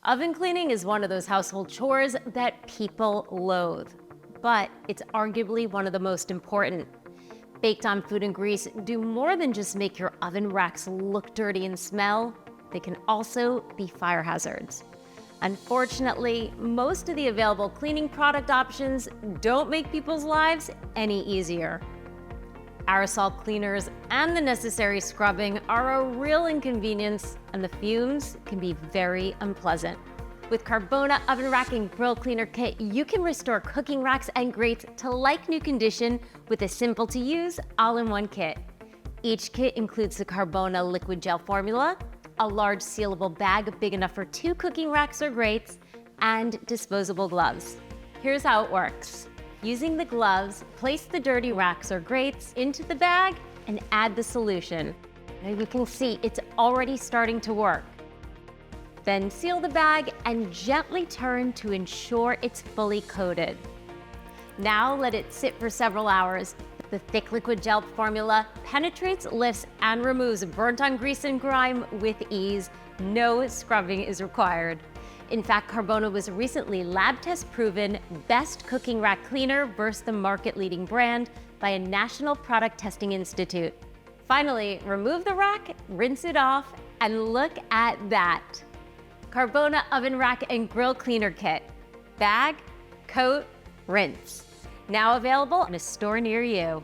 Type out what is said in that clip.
Oven cleaning is one of those household chores that people loathe, but it's arguably one of the most important. Baked on food and grease do more than just make your oven racks look dirty and smell. They can also be fire hazards. Unfortunately, most of the available cleaning product options don't make people's lives any easier. Aerosol cleaners and the necessary scrubbing are a real inconvenience, and the fumes can be very unpleasant. With Carbona Oven Rack and Grill Cleaner Kit, you can restore cooking racks and grates to like new condition with a simple-to-use, all-in-one kit. Each kit includes the Carbona liquid gel formula, a large sealable bag big enough for 2 cooking racks or grates, and disposable gloves. Here's how it works. Using the gloves, place the dirty racks or grates into the bag and add the solution. Now you can see it's already starting to work. Then seal the bag and gently turn to ensure it's fully coated. Now let it sit for several hours. The thick liquid gel formula penetrates, lifts, and removes burnt-on grease and grime with ease. No scrubbing is required. In fact, Carbona was recently lab test proven best cooking rack cleaner versus the market-leading brand by a National Product Testing Institute. Finally, remove the rack, rinse it off, and look at that. Carbona Oven Rack and Grill Cleaner Kit. Bag, coat, rinse. Now available in a store near you.